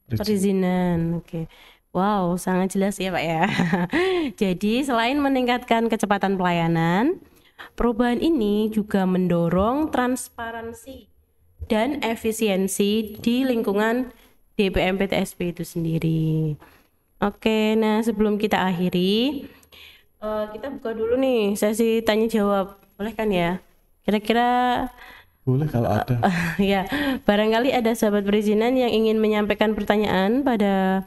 perizinan. Oke. Wow, sangat jelas ya Pak ya. Jadi selain meningkatkan kecepatan pelayanan, perubahan ini juga mendorong transparansi dan efisiensi di lingkungan DPM PTSP itu sendiri. Oke, nah sebelum kita akhiri, kita buka dulu nih sesi tanya jawab, boleh kan ya? Kira-kira boleh kalau ada. Ya, barangkali ada sahabat perizinan yang ingin menyampaikan pertanyaan pada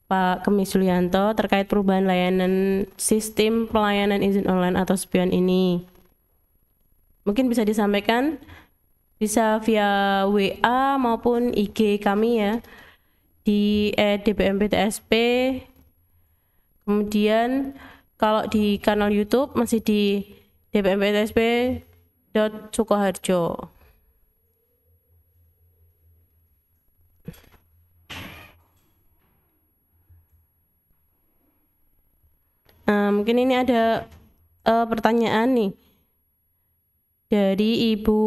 Pak Kemis Yulianto terkait perubahan layanan sistem pelayanan izin online atau spion ini. Mungkin bisa disampaikan, bisa via WA maupun IG kami ya, di @dpmptsp. Kemudian kalau di kanal YouTube masih di dpmptsp.sukoharjo. Mungkin ini ada pertanyaan nih dari Ibu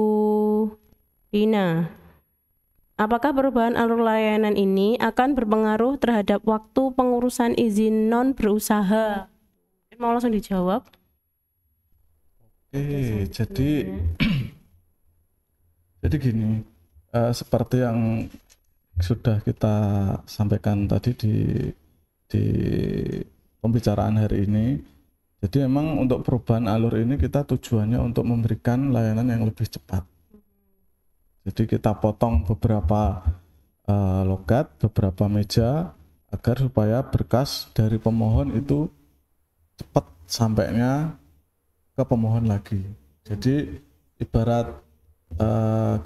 Ina. Apakah perubahan alur layanan ini akan berpengaruh terhadap waktu pengurusan izin non berusaha? Mau langsung dijawab? Jadi gini, seperti yang sudah kita sampaikan tadi di pembicaraan hari ini, jadi memang untuk perubahan alur ini kita tujuannya untuk memberikan layanan yang lebih cepat. Jadi kita potong beberapa logat, beberapa meja agar supaya berkas dari pemohon itu cepat sampainya ke pemohon lagi. Jadi ibarat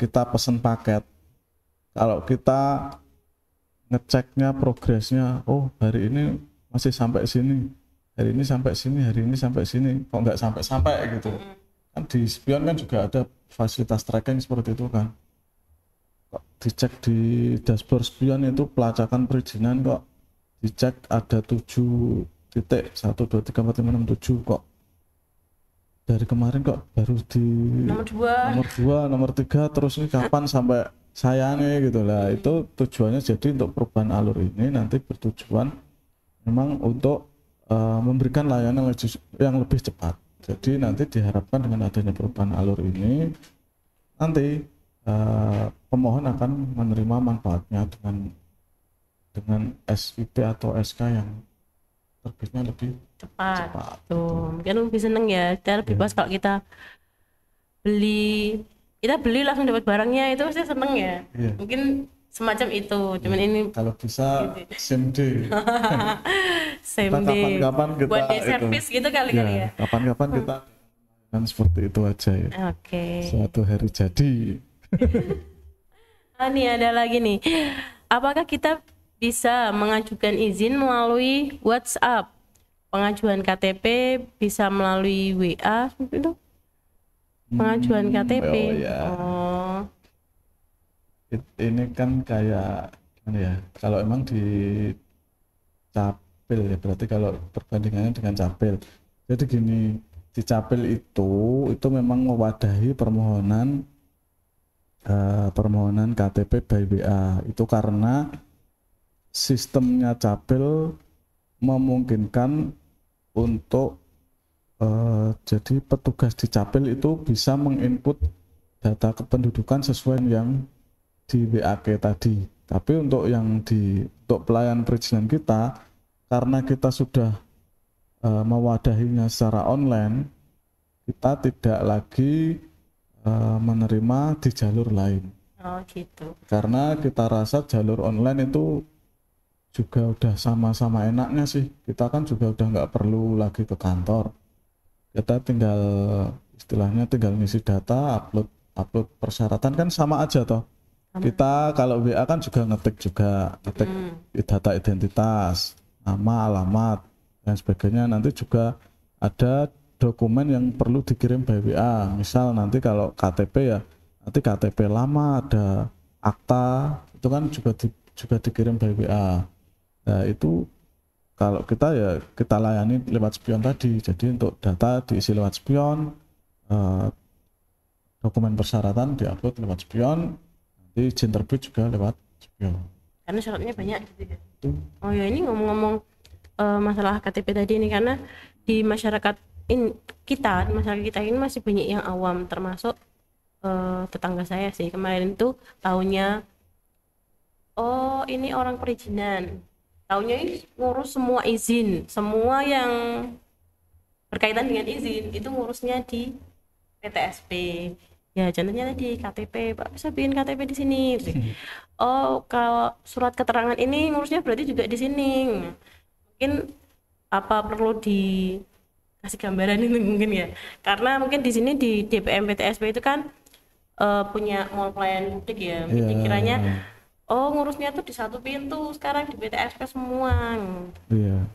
kita pesan paket, kalau kita ngeceknya progresnya, oh hari ini masih sampai sini, hari ini sampai sini, hari ini sampai sini, kok nggak sampai gitu. Kan di spion kan juga ada fasilitas tracking seperti itu kan. Kok dicek di dashboard spion itu pelacakan perizinan kok dicek ada 7 titik 1, 2, 3, 4, 5, 6, 7 kok dari kemarin kok baru di nomor 2, nomor 3, terus ini kapan sampai saya nih gitu lah. Itu tujuannya jadi untuk perubahan alur ini nanti bertujuan memang untuk memberikan layanan yang lebih cepat. Jadi nanti diharapkan dengan adanya perubahan alur ini, nanti pemohon akan menerima manfaatnya dengan SIP atau SK yang terbitnya lebih cepat. Tuh, mungkin lebih seneng ya. Kita lebih pas kalau kita beli langsung dapat barangnya, itu pasti seneng ya. Iya. Mungkin semacam itu. Cuman ini Kalau bisa SIM D. same Kita day, kapan-kapan kita one day service gitu kali ya. Kapan-kapan kita kan seperti itu aja ya. Oke. Suatu hari jadi. Nih ada lagi nih. Apakah kita bisa mengajukan izin melalui WhatsApp? Pengajuan KTP bisa melalui WA seperti itu? Pengajuan KTP. Oh ya. Oh. Ini kan kayak gimana ya? Kalau emang di Capil ya, berarti kalau perbandingannya dengan Capil. Jadi gini, di Capil itu memang mewadahi permohonan KTP by WA. Itu karena sistemnya Capil memungkinkan untuk jadi petugas di Capil itu bisa menginput data kependudukan sesuai yang di WAK tadi. Tapi untuk untuk pelayanan perizinan kita, karena kita sudah mewadahinya secara online, kita tidak lagi menerima di jalur lain. Oh gitu. Karena kita rasa jalur online itu juga udah sama-sama enaknya sih. Kita kan juga udah nggak perlu lagi ke kantor. Kita istilahnya tinggal ngisi data, upload persyaratan, kan sama aja toh. Kita kalau WA kan juga ngetik data identitas, nama, alamat dan sebagainya. Nanti juga ada dokumen yang perlu dikirim by WA. Misal nanti kalau KTP ya, nanti KTP lama, ada akta, itu kan juga dikirim by WA. Nah itu kalau kita layani lewat spion tadi. Jadi untuk data diisi lewat spion, dokumen persyaratan diupload lewat spion, nanti izin terbit juga lewat spion. Karena syaratnya banyak gitu ya. Oh ya, ini ngomong-ngomong masalah KTP tadi ini, karena di masyarakat kita ini masih banyak yang awam, termasuk tetangga saya sih. Kemarin itu taunya, oh ini orang perizinan, taunya ini ngurus semua izin, semua yang berkaitan dengan izin itu ngurusnya di PTSP. Ya contohnya tadi KTP, Pak bisa bikin KTP di sini. Oh kalau surat keterangan ini ngurusnya berarti juga di sini. Mungkin apa perlu dikasih gambaran ini mungkin ya, karena mungkin di sini di DPM PTSP itu kan punya mall pelayanan publik ya. Mungkin kiranya oh ngurusnya tuh di satu pintu, sekarang di PTSP semua. Iya.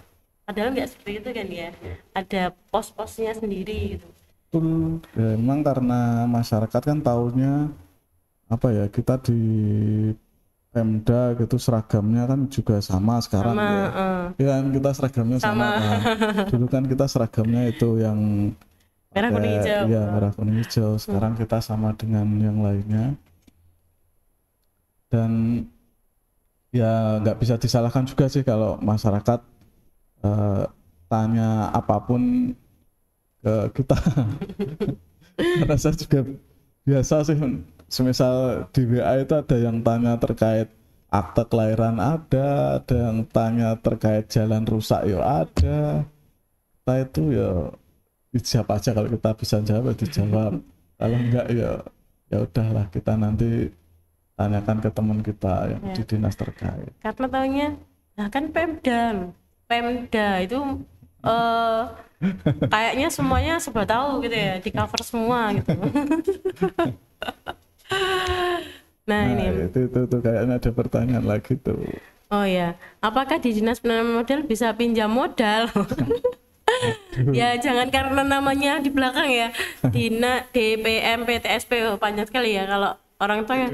Padahal nggak seperti itu kan ya, ada pos-posnya sendiri gitu. Betul. Ya, emang karena masyarakat kan taunya apa ya, kita di Pemda gitu seragamnya kan juga sama sekarang ya. Ya kan kita seragamnya sama kan. Dulu kan kita seragamnya itu yang merah kuning hijau. Iya, merah kuning hijau. Sekarang kita sama dengan yang lainnya. Dan ya nggak bisa disalahkan juga sih kalau masyarakat tanya apapun ke kita. Karena saya juga biasa sih, semisal di WA itu ada yang tanya terkait akte kelahiran, ada yang tanya terkait jalan rusak ya ada. Kita itu ya siapa aja, kalau kita bisa jawab ya dijawab. Kalau enggak ya udahlah, kita nanti tanyakan ke teman kita yang di dinas terkait. Karena taunya, nah kan Pemda itu kayaknya semuanya serba tahu gitu ya, di cover semua gitu. Nah ini itu kayaknya ada pertanyaan lagi tuh. Oh ya, apakah di dinas penanaman modal bisa pinjam modal? Ya jangan karena namanya di belakang ya, DPM PTSP, panjang sekali ya kalau orang tua ya.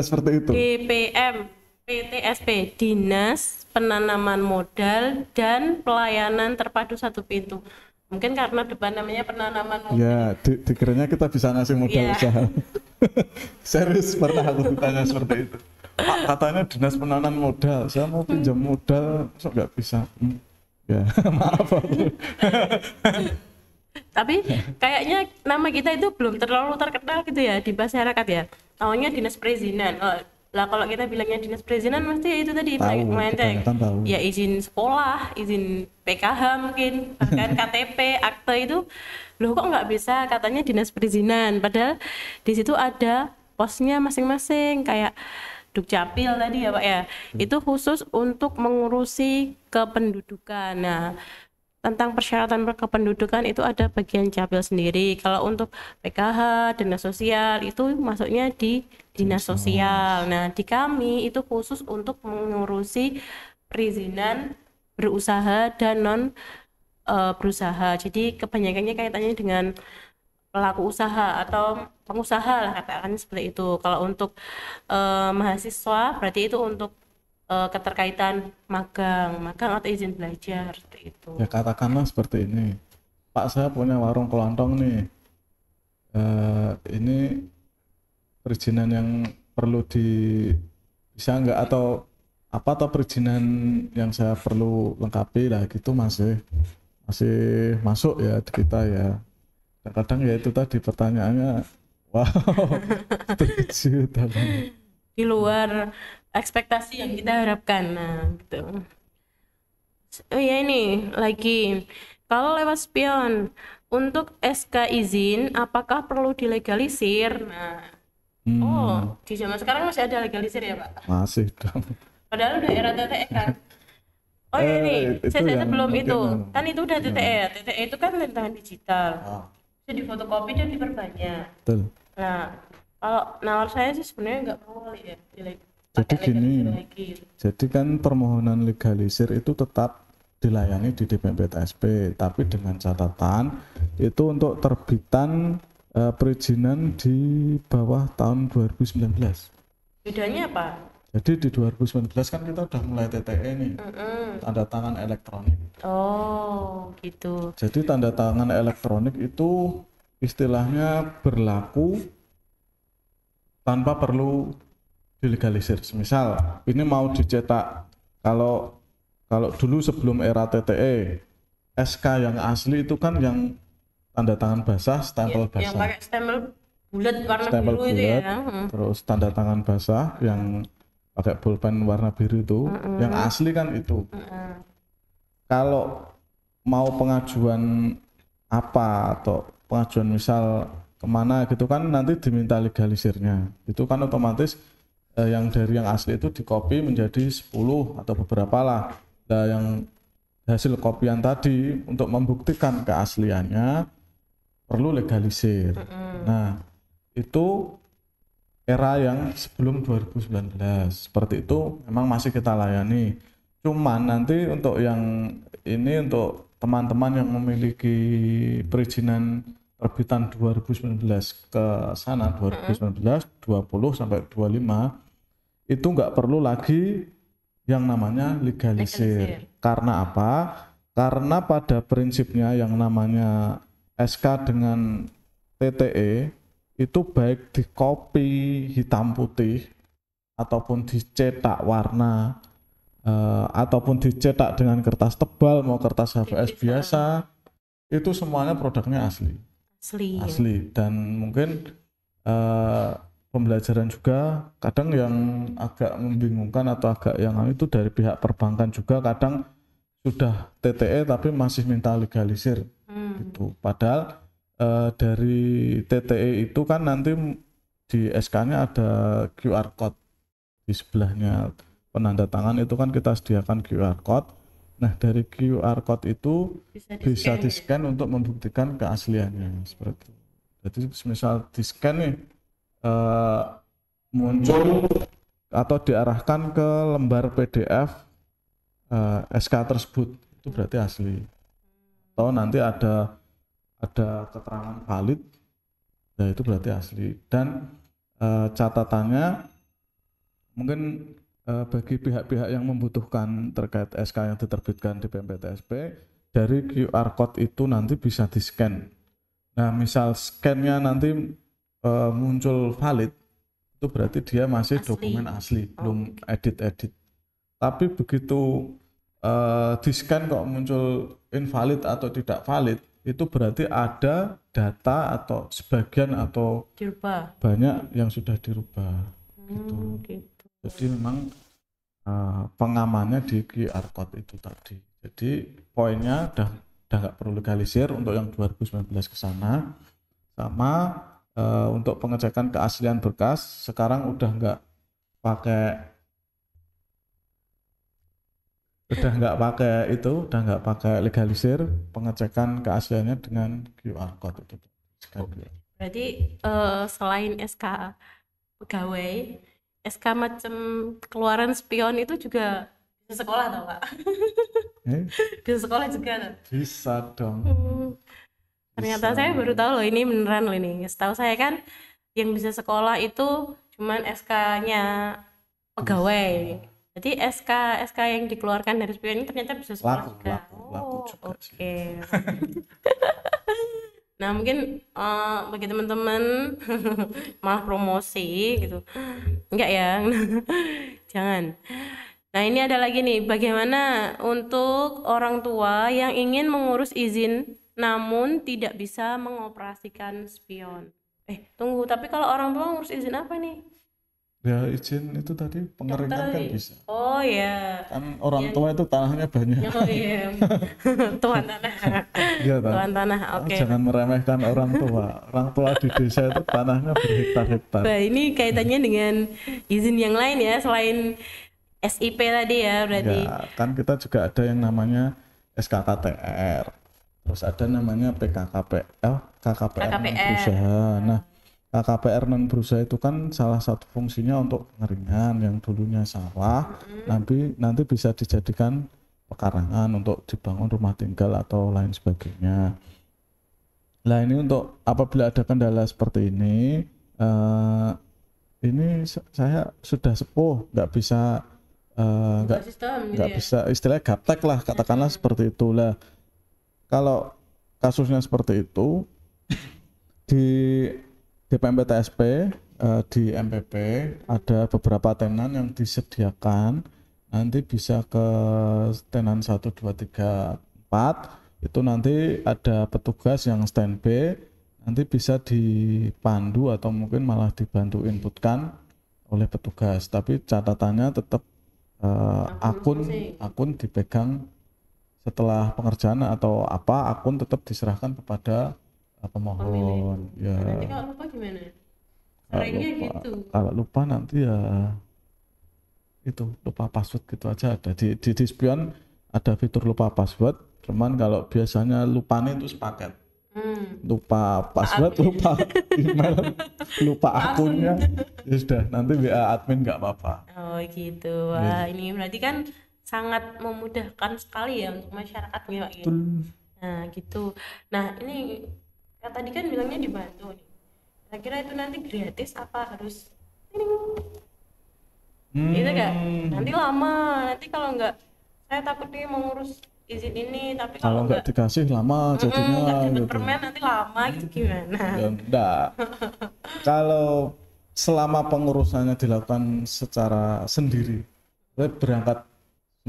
Seperti itu. DPM PTSP, Dinas Penanaman Modal dan Pelayanan Terpadu Satu Pintu. Mungkin karena depan namanya penanaman modal. Ya, dikiranya kita bisa ngasih modal usaha. Serius pernah aku ditanya seperti itu. Pak, katanya dinas penanaman modal, saya mau pinjam modal, kok nggak bisa? Ya, maaf aku. Tapi kayaknya nama kita itu belum terlalu terkenal gitu ya di masyarakat ya. Awalnya dinas perizinan. Oh, lah kalau kita bilangnya dinas perizinan mesti itu tadi Tahu, melenceng. kebanyakan tahu. Ya izin sekolah, izin PKH mungkin, bahkan KTP, akte itu. Loh kok nggak bisa katanya dinas perizinan. Padahal di situ ada posnya masing-masing kayak Dukcapil tadi ya Pak ya. Itu khusus untuk mengurusi kependudukan. Nah, tentang persyaratan kependudukan itu ada bagian Capil sendiri. Kalau untuk PKH, dinas sosial itu masuknya di dinas sosial. Nah, di kami itu khusus untuk mengurusi perizinan berusaha dan non berusaha. Jadi kebanyakannya kaitannya dengan pelaku usaha atau pengusaha lah katakan seperti itu. Kalau untuk mahasiswa berarti itu untuk keterkaitan magang atau izin belajar seperti itu. Ya katakanlah seperti ini, Pak saya punya warung kelontong nih, ini perizinan yang perlu bisa nggak atau apa atau perizinan yang saya perlu lengkapi lah gitu masih masuk ya di kita ya. Kadang ya itu tadi pertanyaannya, wow, terkejut di luar ekspektasi yang kita harapkan. Nah, gitu. Oh ya ini lagi kalau lewat spion untuk SK izin apakah perlu dilegalisir? Nah, oh di zaman sekarang masih ada legalisir ya Pak? Masih dong. Padahal udah era TTE kan. Oh ya ini sebelum itu kan itu udah TTE ya. TTE itu kan tantangan digital. Bisa difotokopi dan diperbanyak. Betul. Nah kalau nawar saya sih sebenarnya nggak perlu kali ya. Jadi gini, jadi kan permohonan legalisir itu tetap dilayani di DPMP-TSP, tapi dengan catatan itu untuk terbitan perizinan di bawah tahun 2019. Bedanya apa? Jadi di 2019 kan kita udah mulai TTE nih, tanda tangan elektronik. Oh gitu. Jadi tanda tangan elektronik itu istilahnya berlaku tanpa perlu dilegalisir. Misal ini mau dicetak, kalau dulu sebelum era TTE SK yang asli itu kan yang tanda tangan basah, stempel basah. Yang pakai stempel bulat warna biru itu ya. Terus tanda tangan basah yang pakai pulpen warna biru itu, yang asli kan itu. Kalau mau pengajuan apa atau pengajuan misal kemana gitu kan nanti diminta legalisirnya. Itu kan otomatis yang dari yang asli itu dikopi menjadi 10 atau beberapa lah. Nah, yang hasil kopian tadi untuk membuktikan keasliannya perlu legalisir. Nah, itu era yang sebelum 2019 seperti itu memang masih kita layani. Cuman nanti untuk yang ini untuk teman-teman yang memiliki perizinan terbitan 2019 ke sana 2019, 20 sampai 25 itu nggak perlu lagi yang namanya legalisir. Karena apa? Karena pada prinsipnya yang namanya SK dengan TTE itu baik di copy hitam putih ataupun dicetak warna ataupun dicetak dengan kertas tebal mau kertas HVS biasa itu semuanya produknya asli dan mungkin pembelajaran juga kadang yang agak membingungkan atau agak yang itu dari pihak perbankan juga kadang sudah TTE tapi masih minta legalisir gitu. Padahal dari TTE itu kan nanti di SK-nya ada QR code di sebelahnya penanda tangan itu kan kita sediakan QR code. Nah dari QR code itu bisa di-scan untuk membuktikan keasliannya seperti itu. Jadi misal di-scan nih muncul atau diarahkan ke lembar PDF SK tersebut itu berarti asli. Atau nanti ada keterangan valid, ya itu berarti asli. Dan catatannya mungkin bagi pihak-pihak yang membutuhkan terkait SK yang diterbitkan di DPMP-TSP dari QR code itu nanti bisa di-scan. Nah misal scan-nya nanti muncul valid itu berarti dia masih dokumen asli, belum edit. Tapi begitu di-scan kok muncul invalid atau tidak valid itu berarti ada data atau sebagian atau dirubah. banyak yang sudah dirubah gitu. Gitu. Jadi memang pengamannya di QR code itu tadi. Jadi poinnya udah nggak perlu legalisir untuk yang 2019 ke sana. Sama untuk pengecekan keaslian berkas sekarang udah nggak pakai legalisir, pengecekan keasliannya dengan QR code itu. Berarti selain SK pegawai, SK macam keluaran spion itu juga bisa sekolah tau Pak? Bisa sekolah juga tuh? Bisa dong. Ternyata saya baru tahu loh, ini beneran loh ini. Setahu saya kan yang bisa sekolah itu cuman SK-nya pegawai. Jadi SK yang dikeluarkan dari spion ini ternyata bisa sekolah juga. Laku juga Oke. Nah mungkin bagi teman-teman malah promosi gitu, enggak ya. Jangan. Nah ini ada lagi nih, bagaimana untuk orang tua yang ingin mengurus izin namun tidak bisa mengoperasikan spion. Tunggu, tapi kalau orang tua ngurus izin apa nih? Ya izin itu tadi pengeringan kan bisa. Oh ya. Kan orang tua itu tanahnya banyak. Oh iya. Tuan tanah. Iya, Tuan tanah. Oke. Jangan meremehkan orang tua. Orang tua di desa itu tanahnya berhektar-hektar. Nah, ini kaitannya dengan izin yang lain ya selain SIP tadi ya berarti. Ya, kan kita juga ada yang namanya SKKTR. Terus ada namanya PKKPL, KKPR berusaha. Nah, KKPR non berusaha itu kan salah satu fungsinya untuk pengeringan yang dulunya sawah, nanti bisa dijadikan pekarangan untuk dibangun rumah tinggal atau lain sebagainya. Nah ini untuk apabila ada kendala seperti ini saya sudah sepuh, nggak bisa nggak bisa istilahnya gaptek lah, katakanlah seperti itulah. Kalau kasusnya seperti itu di DPMP TSP di MPP ada beberapa tenan yang disediakan, nanti bisa ke tenan 1, 2, 3, 4 itu nanti ada petugas yang standby, nanti bisa dipandu atau mungkin malah dibantu inputkan oleh petugas, tapi catatannya tetap akun dipegang setelah pengerjaan atau apa, akun tetap diserahkan kepada pemohon. Ya. Nanti kalau lupa gimana? Seringnya gitu. Kalau lupa nanti ya itu lupa password gitu aja ada di spion ada fitur lupa password. Cuman kalau biasanya lupanya itu sepaket. Lupa password, lupa email, lupa akunnya, ya sudah nanti WA admin nggak apa-apa. Oh gitu. Wah ini berarti kan sangat memudahkan sekali ya untuk masyarakat ya. Nah gitu. Nah ini tadi kan bilangnya dibantu nih. Kira-kira itu nanti gratis apa harus gitu kan? Nanti lama, nanti kalau nggak, saya takut nih mau ngurus izin ini, tapi kalau nggak dikasih lama jadinya nggak dapat gitu. permen nanti lama gitu gimana? Ya enggak. Kalau selama pengurusannya dilakukan secara sendiri, berangkat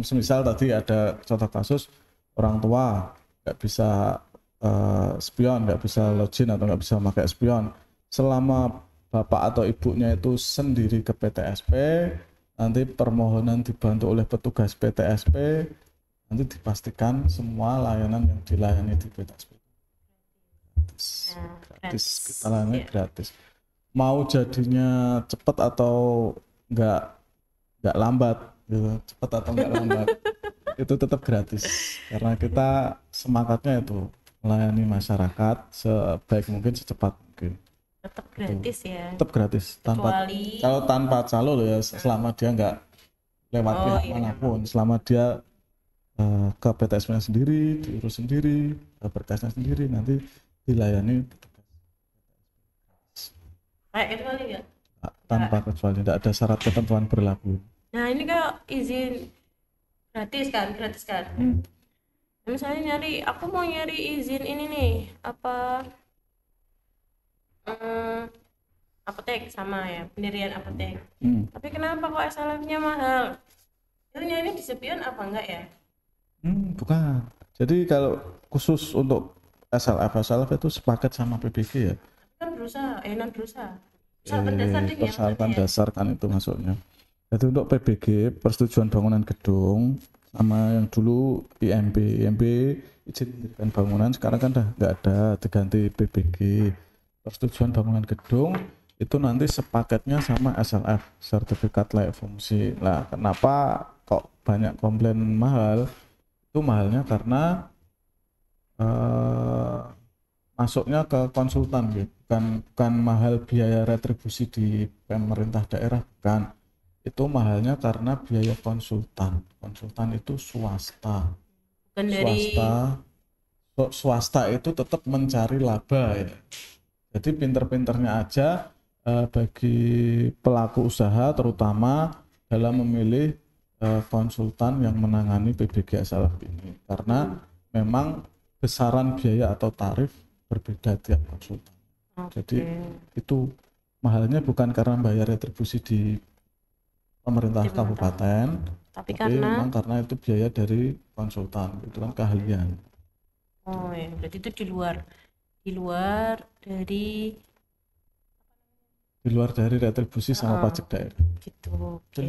semisal tadi ada contoh kasus orang tua nggak bisa spion, nggak bisa login atau nggak bisa pakai spion, selama bapak atau ibunya itu sendiri ke PTSP, nanti permohonan dibantu oleh petugas PTSP, nanti dipastikan semua layanan yang dilayani di PTSP gratis. Kita layani gratis. Mau jadinya cepat atau nggak lambat gitu, cepat atau nggak lambat itu tetap gratis karena kita semangatnya itu melayani masyarakat sebaik mungkin, secepat mungkin. Tetap gratis itu. Ya. Tetap gratis kalau tanpa calo loh ya, selama dia nggak lewat pihak manapun, selama dia ke PTSP-nya sendiri, diurus sendiri, berkasnya sendiri, nanti dilayani kecuali nggak? Tanpa kecuali, tidak ada syarat ketentuan berlaku. Nah ini kan izin gratis kan? Misalnya aku mau nyari izin ini nih, apa apotek sama ya, pendirian apotek. Tapi kenapa kok SLF-nya mahal? Ini di spion apa enggak ya? Bukan. Jadi kalau khusus untuk SLF itu sepaket sama PBG ya. Kan berusaha, non berusaha. Persyaratan dasar deh yang Persyaratan berarti ya. dasar kan itu masuknya. Jadi untuk PBG persetujuan bangunan gedung sama yang dulu IMB izin mendirikan bangunan sekarang kan udah nggak ada, diganti PBG. Persetujuan bangunan gedung itu nanti sepaketnya sama SLF, sertifikat layak fungsi. Lah kenapa kok banyak komplain mahal? Itu mahalnya karena masuknya ke konsultan gitu. Bukan mahal biaya retribusi di pemerintah daerah, bukan. Itu mahalnya karena biaya konsultan itu swasta. Bukan dari Swasta itu tetap mencari laba ya. Jadi pinter-pinternya aja bagi pelaku usaha terutama dalam memilih konsultan yang menangani PBG SLF ini, karena memang besaran biaya atau tarif berbeda tiap konsultan. Jadi itu mahalnya bukan karena bayar retribusi di pemerintah kabupaten, tapi memang karena itu biaya dari konsultan, itu kan keahlian. Oh ya, berarti itu di luar dari retribusi sama pajak daerah. Gitu. Oke.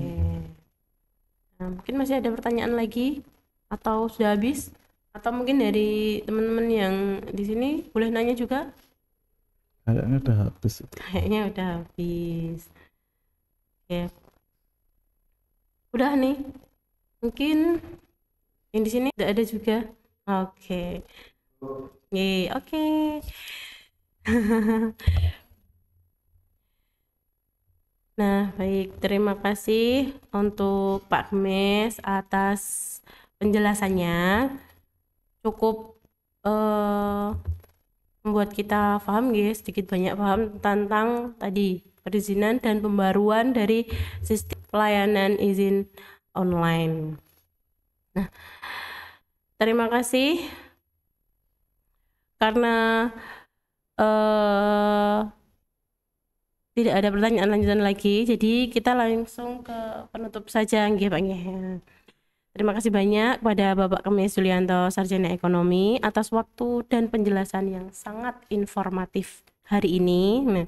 Nah, mungkin masih ada pertanyaan lagi atau sudah habis? Atau mungkin dari teman-teman yang di sini boleh nanya juga? Kayaknya udah habis. Kayaknya udah habis. Oke. Udah nih. Mungkin yang di sini tidak ada juga. Oke. Oke. Nah, baik. Terima kasih untuk Pak Gemes atas penjelasannya. Cukup membuat kita paham guys, sedikit banyak paham tentang tadi perizinan dan pembaruan dari sistem pelayanan izin online. Nah, terima kasih karena tidak ada pertanyaan lanjutan lagi, jadi kita langsung ke penutup saja nggih Pak nggih. Terima kasih banyak kepada Bapak Gemes Yulianto, Sarjana Ekonomi, atas waktu dan penjelasan yang sangat informatif hari ini. Nah,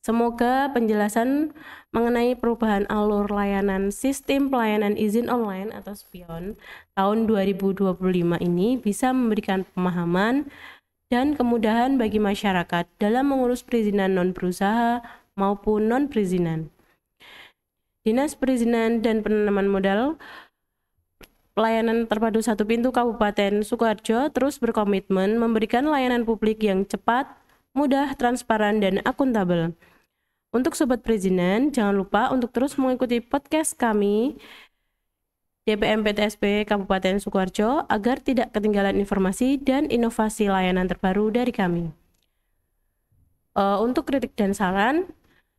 semoga penjelasan mengenai perubahan alur layanan sistem pelayanan izin online atau SPION tahun 2025 ini bisa memberikan pemahaman dan kemudahan bagi masyarakat dalam mengurus perizinan non-berusaha maupun non-perizinan. Dinas Perizinan dan Penanaman Modal Pelayanan Terpadu Satu Pintu Kabupaten Sukoharjo terus berkomitmen memberikan layanan publik yang cepat, mudah, transparan, dan akuntabel. Untuk Sobat Perizinan, jangan lupa untuk terus mengikuti podcast kami DPM PTSP Kabupaten Sukoharjo agar tidak ketinggalan informasi dan inovasi layanan terbaru dari kami. Untuk kritik dan saran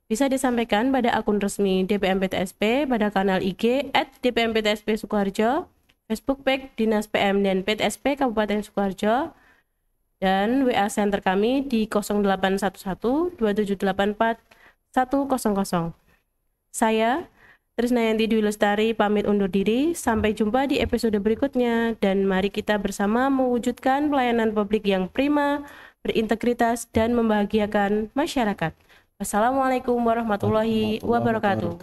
bisa disampaikan pada akun resmi DPM PTSP pada kanal IG @DPM-PTSP Sukoharjo, Facebook page Dinas PM dan PTSP Kabupaten Sukoharjo, dan WA center kami di 0811 2784 100. Saya Trisnayanti Dwi Lestari pamit undur diri. Sampai jumpa di episode berikutnya, dan mari kita bersama mewujudkan pelayanan publik yang prima, berintegritas, dan membahagiakan masyarakat. Wassalamualaikum warahmatullahi wabarakatuh.